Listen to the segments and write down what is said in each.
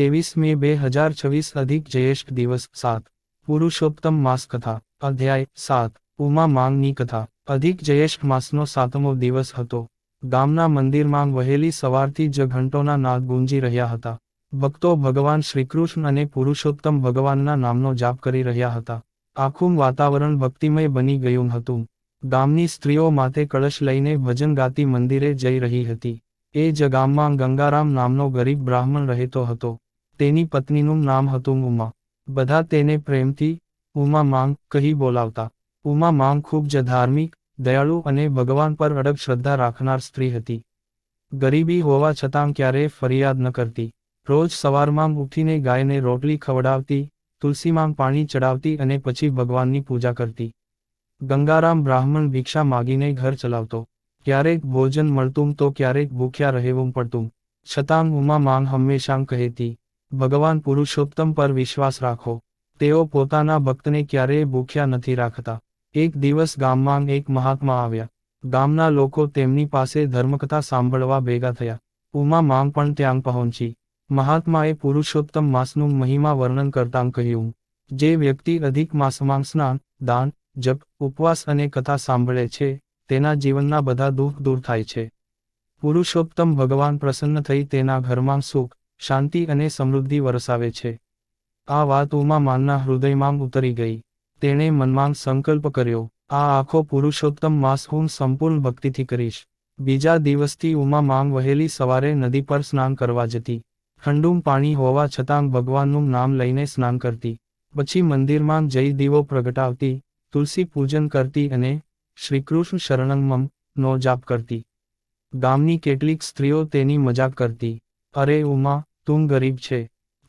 23 મે 2026 અધિક જ્યેષ્ઠ દિવસ 7 પુરુષોત્તમ માસ કથા અધ્યાય 7 ઉમા માંગની કથા અધિક જ્યેષ્ઠ માસનો 7મો દિવસ હતો. ગામના મંદિરમાં વહેલી સવારથી જ ઘંટોના નાદ ગુંજી રહ્યા હતા. ભક્તો ભગવાન શ્રીકૃષ્ણ અને પુરુષોત્તમ ભગવાનના નામનો જાપ કરી રહ્યા હતા. આખું વાતાવરણ ભક્તિમય બની ગયું હતું. ગામની સ્ત્રીઓ માથે કળશ લઈને ભજન ગાતી મંદિરે જઈ રહી હતી. એ જ ગામમાં ગંગારામ નામનો ગરીબ બ્રાહ્મણ રહેતો હતો. તેની પત્નીનું નામ હતું ઉમા. બધા તેને પ્રેમથી ઉમા માંગ કહી બોલાવતા. ઉમા માંગ ખૂબ જ ધાર્મિક, દયાળુ અને ભગવાન પર અડગ શ્રદ્ધા રાખનાર સ્ત્રી હતી. ગરીબી હોવા છતાં ક્યારેય ફરિયાદ ન કરતી. રોજ સવારમાં ઉઠીને ગાયને રોટલી ખવડાવતી, તુલસીમાં પાણી ચડાવતી અને પછી ભગવાનની પૂજા કરતી. ગંગારામ બ્રાહ્મણ ભિક્ષા માગીને ઘર ચલાવતો. ક્યારેક ભોજન મળતું તો ક્યારેક ભૂખ્યા રહેવું પડતું. છતાં ઉમા માંગ હંમેશા કહેતી, ભગવાન પુરુષોત્તમ પર વિશ્વાસ રાખો. તેઓ પોતાના ભક્તને ક્યારેય ભૂખ્યા નથી રાખતા. એક દિવસ ગામમાં એક મહાત્મા આવ્યા. ગામના લોકો તેમની પાસે ધર્મકથા સાંભળવા ભેગા થયા. ઉમા માંગ પણ ત્યાં પહોંચી. મહાત્માએ પુરુષોત્તમ માસનું મહિમા વર્ણન કરતાં કહ્યું, જે વ્યક્તિ અધિક માસમાં સ્નાન, દાન, જપ, ઉપવાસ અને કથા સાંભળે છે, તેના જીવનના બધા દુઃખ દૂર થાય છે. પુરુષોત્તમ ભગવાન પ્રસન્ન થઈ તેના ઘરમાં સુખ, શાંતિ અને સમૃદ્ધિ વરસાવે છે. આ વાત ઉમા માંગના હૃદયમાં ઉતરી ગઈ. તેણે મનમાં સંકલ્પ કર્યો, આ આખો પુરુષોત્તમ માસ હું સંપૂર્ણ ભક્તિથી કરીશ. બીજા દિવસથી ઉમા માંગ વહેલી સવારે નદી પર સ્નાન કરવા જતી. ઠંડું પાણી હોવા છતાં ભગવાનનું નામ લઈને સ્નાન કરતી. પછી મંદિરમાં જઈ દીવો પ્રગટાવતી, તુલસી પૂજન કરતી અને શ્રીકૃષ્ણ શરણમ નો જાપ કરતી. ગામની કેટલીક સ્ત્રીઓ તેની મજાક કરતી, અરે ઉમા, તું ગરીબ છે.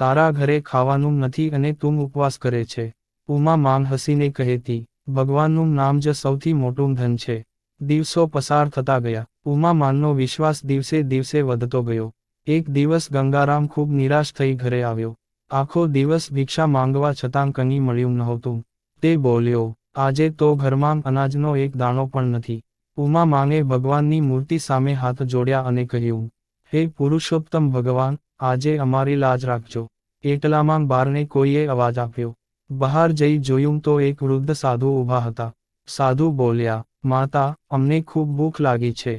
તારા ઘરે ખાવાનું નથી અને તું ઉપવાસ કરે છે. ઉમા માંગ હસીને કહેતી, ભગવાનનું નામ જ સૌથી મોટું ધન છે. દિવસો પસાર થતા ગયા. ઉમા માંગનો વિશ્વાસ દિવસે દિવસે વધતો ગયો. એક દિવસ ગંગારામ ખૂબ નિરાશ થઈ ઘરે આવ્યો. આખો દિવસ ભિક્ષા માંગવા છતાં કંઈ મળ્યું નહોતું. તે બોલ્યો, આજે તો ઘરમાં અનાજનો એક દાણો પણ નથી. ઉમા માંગે ભગવાનની મૂર્તિ સામે હાથ જોડ્યા અને કહ્યું, હે પુરુષોત્તમ ભગવાન, આજે અમારી લાજ રાખજો. એટલામાં બહારને કોઈએ અવાજ આપ્યો. બહાર જઈ જોયું તો એક વૃદ્ધ સાધુ ઊભા હતા. સાધુ બોલ્યા, માતા, અમને ખૂબ ભૂખ લાગી છે.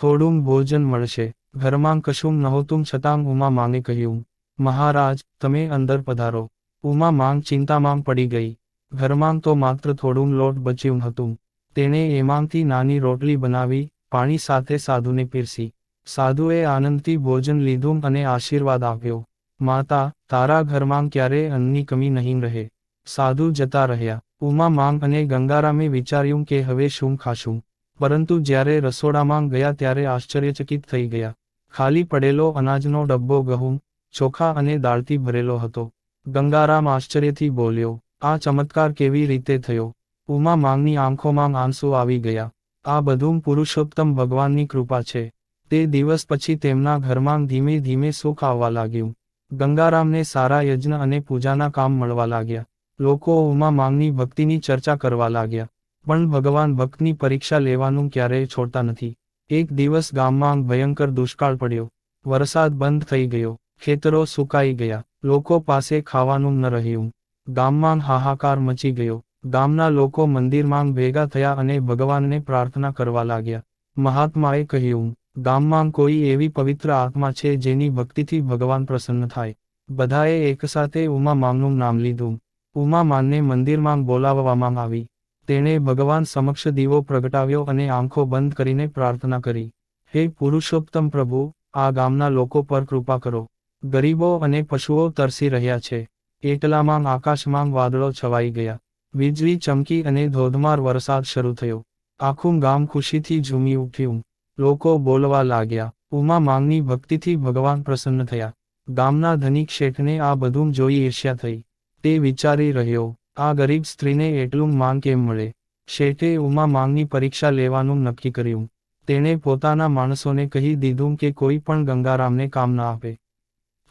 થોડું ભોજન મળશે. ઘરમાં કશું નહોતું છતાં ઉમા માંગે કહ્યું, મહારાજ, તમે અંદર પધારો. ઉમા માંગ ચિંતામાં પડી ગઈ. ઘરમાં તો માત્ર થોડું લોટ બચ્યું હતું. તેણે એમાંથી નાની રોટલી બનાવી, પાણી સાથે સાધુને પીરસી. સાધુએ આનંદથી ભોજન લીધું અને આશીર્વાદ આપ્યો. માતા, તારા ઘરમાં ક્યારેય અન્નની કમી નહીં રહે. સાધુ જતા રહ્યા. ઉમા માંગ અને ગંગારામે વિચાર્યું કે હવે શું ખાશું. પરંતુ જ્યારે રસોડામાં ગયા ત્યારે આશ્ચર્યચકિત થઈ ગયા. ખાલી પડેલો અનાજનો ડબ્બો ઘઉં, ચોખા અને દાળથી ભરેલો હતો. ગંગારામ આશ્ચર્યથી બોલ્યો, આ ચમત્કાર કેવી રીતે થયો? ઉમા માંગની આંખોમાં આંસુ આવી ગયા. આ બધું પુરુષોત્તમ ભગવાનની કૃપા છે. તે દિવસ પછી તેમના ઘરમાં ધીમે ધીમે સુખ આવવા લાગ્યું. ગંગારામને સારા યજ્ઞ અને પૂજાના કામ મળવા લાગ્યા. લોકો ઉમા માંગની ભક્તિની ચર્ચા કરવા લાગ્યા. પણ ભગવાન ભક્તની પરીક્ષા લેવાનું ક્યારેય છોડતા નથી. એક દિવસ ગામમાં ભયંકર દુષ્કાળ પડ્યો. વરસાદ બંધ થઈ ગયો. ખેતરો સુકાઈ ગયા. લોકો પાસે ખાવાનું ન રહ્યું. ગામમાં હાહાકાર મચી ગયો. ગામના લોકો મંદિરમાં ભેગા થયા અને ભગવાનને પ્રાર્થના કરવા લાગ્યા. મહાત્માએ કહ્યું, ગામમાં કોઈ એવી પવિત્ર આત્મા છે જેની ભક્તિથી ભગવાન પ્રસન્ન થાય. બધાએ એકસાથે ઉમા માંગનું નામ લીધું. ઉમા માંગને મંદિરમાં બોલાવવામાં આવી. તેણે ભગવાન સમક્ષ દીવો પ્રગટાવ્યો અને આંખો બંધ કરીને પ્રાર્થના કરી, હે પુરુષોત્તમ પ્રભુ, આ ગામના લોકો પર કૃપા કરો. ગરીબો અને પશુઓ તરસી રહ્યા છે. એટલામાં આકાશમાં વાદળો છવાઈ ગયા. વીજળી ચમકી અને ધોધમાર વરસાદ શરૂ થયો. આખું ગામ ખુશીથી ઝૂમી ઉઠ્યું. લોકો બોલવા લાગ્યા, ઉમા માંગની ભક્તિથી ભગવાન પ્રસન્ન થયા. ગામના ધનિક શેઠને આ બધું જોઈ ઈર્ષ્યા થઈ. તે વિચારી રહ્યો, આ ગરીબ સ્ત્રીને એટલું માન કેમ મળે? શેઠે ઉમા માંગની પરીક્ષા લેવાનું નક્કી કર્યું. તેણે પોતાના માણસોને કહી દીધું કે કોઈ પણ ગંગારામને કામ ન આપે.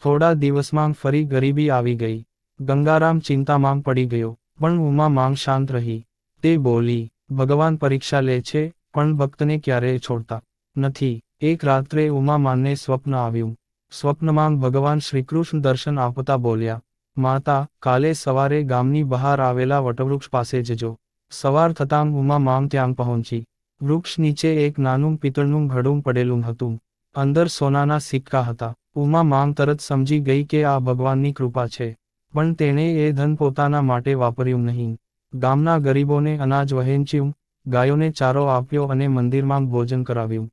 થોડા દિવસમાં ફરી ગરીબી આવી ગઈ. ગંગારામ ચિંતામાં પડી ગયો. પણ ઉમા માંગ શાંત રહી. તે બોલી, ભગવાન પરીક્ષા લે છે, પણ ભક્તને ક્યારેય છોડતા નથી. એક રાત્રે ઉમા માંગને સ્વપ્ન આવ્યું. સ્વપ્નમાં ભગવાન શ્રીકૃષ્ણ દર્શન આપતા બોલ્યા, માતા, કાલે સવારે ગામની બહાર આવેલા વટવૃક્ષ પાસે જજો. સવાર થતાં ઉમા માંગ ત્યાં પહોંચી. વૃક્ષ નીચે એક નાનું પિત્તળનું ઘડું પડેલું હતું. અંદર સોનાના સિક્કા હતા. ઉમા માંગ તરત સમજી ગઈ કે આ ભગવાનની કૃપા છે, પણ તેણે એ ધન પોતાના માટે વાપર્યું નહીં. ગામના ગરીબોને અનાજ વહેંચ્યું, ગાયોને ચારો આપ્યો અને મંદિરમાં ભોજન કરાવ્યું.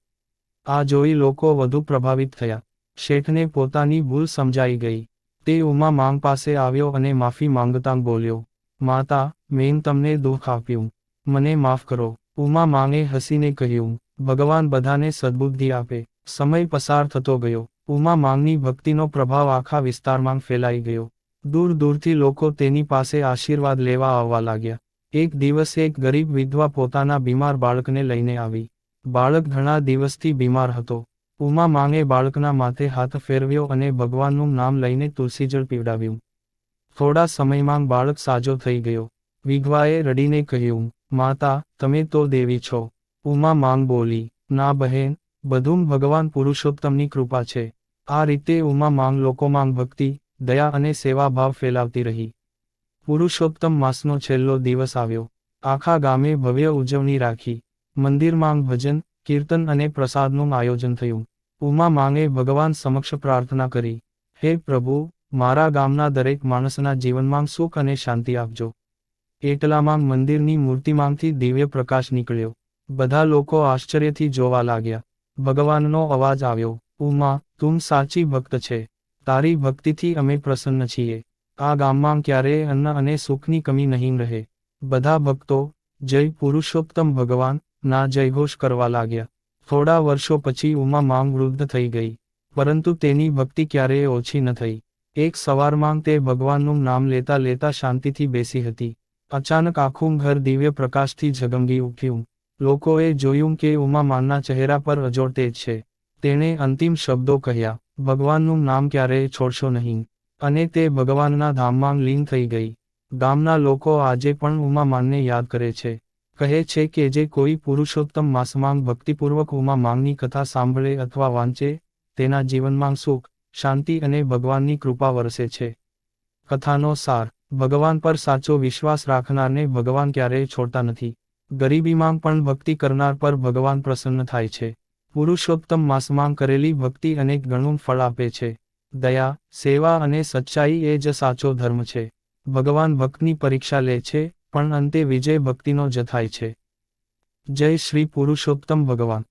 આ જોઈ લોકો વધુ પ્રભાવિત થયા. શેઠને પોતાની ભૂલ સમજાઈ ગઈ. તે ઉમા માંગ પાસે આવ્યો અને માફી માંગતાં બોલ્યો, માતા, મેં તમને દુઃખ આપ્યું, મને માફ કરો. ઉમા માંગે હસીને કહ્યું, ભગવાન બધાને સદ્બુદ્ધિ આપે. સમય પસાર થતો ગયો. ઉમા માંગની ભક્તિનો પ્રભાવ આખા વિસ્તારમાં ફેલાઈ ગયો. દૂર દૂરથી લોકો તેની પાસે આશીર્વાદ લેવા આવવા લાગ્યા. એક દિવસ એક ગરીબ વિધવા પોતાના બીમાર બાળકને લઈને આવી. બાળક ઘણા દિવસથી બીમાર હતો. ઉમા માંગે બાળકના માથે હાથ ફેરવ્યો અને ભગવાનનું નામ લઈને તુલસીજળ પીવડાવ્યું. થોડા સમયમાં બાળક સાજો થઈ ગયો. વિધવાએ રડીને કહ્યું, માતા, તમે તો દેવી છો. ઉમા માંગ બોલી, ના બહેન, બધું ભગવાન પુરુષોત્તમની કૃપા છે. આ રીતે ઉમા માંગ લોકોમાં ભક્તિ, દયા અને સેવાભાવ ફેલાવતી રહી. પુરુષોત્તમ માસનો છેલ્લો દિવસ આવ્યો. આખા ગામે ભવ્ય ઉજવણી રાખી. મંદિરમાં ભજન, કીર્તન અને પ્રસાદનું આયોજન થયું. ઉમા માંગે ભગવાન સમક્ષ પ્રાર્થના કરી, હે પ્રભુ, મારા ગામના દરેક માણસના જીવનમાં સુખ અને શાંતિ આપજો. એટલામાં મંદિરની મૂર્તિમાંથી દિવ્ય પ્રકાશ નીકળ્યો. બધા લોકો આશ્ચર્યથી જોવા લાગ્યા. ભગવાનનો અવાજ આવ્યો, ઉમા, તું સાચી ભક્ત છે. તારી ભક્તિથી અમે પ્રસન્ન છીએ. આ ગામમાં ક્યારેય અન્ન અને સુખની કમી નહીં રહે. બધા ભક્તો, જય પુરુષોત્તમ ભગવાન, ના જયઘોષ કરવા લાગ્યા. થોડા વર્ષો પછી ઉમા માંગ વૃદ્ધ થઈ ગઈ, પરંતુ તેની ભક્તિ ક્યારેય ઓછી ન થઈ. એક સવારમાં તે ભગવાનનું નામ લેતા લેતા શાંતિથી બેસી હતી. અચાનક આખું ઘર દિવ્ય પ્રકાશથી ઝગમગી ઉઠ્યું. લોકોએ જોયું કે ઉમા માંગના ચહેરા પર અજોડ તેજ છે. તેણે અંતિમ શબ્દો કહ્યા, ભગવાનનું નામ ક્યારેય છોડશો નહીં. અને તે ભગવાનના ધામમાં લીન થઈ ગઈ. ગામના લોકો આજે પણ ઉમા માંગને યાદ કરે છે. કહે છે કે જે કોઈ પુરુષોત્તમ માસમાં ભક્તિપૂર્વક ઉમા માંગની કથા સાંભળે અથવા વાંચે, તેના જીવનમાં સુખ, શાંતિ અને ભગવાનની કૃપા વરસે છે. કથાનો સાર, ભગવાન પર સાચો વિશ્વાસ રાખનારને ભગવાન ક્યારેય છોડતા નથી. ગરીબીમાં પણ ભક્તિ કરનાર પર ભગવાન પ્રસન્ન થાય છે. પુરુષોત્તમ માસમાં કરેલી ભક્તિ અનેક ગણું ફળ આપે છે. દયા, સેવા અને સચ્ચાઈ એ જ સાચો ધર્મ છે. ભગવાન ભક્તની પરીક્ષા લે છે, પણ અંતે વિજય ભક્તિનો જ થાય છે. જય શ્રી પુરુષોત્તમ ભગવાન.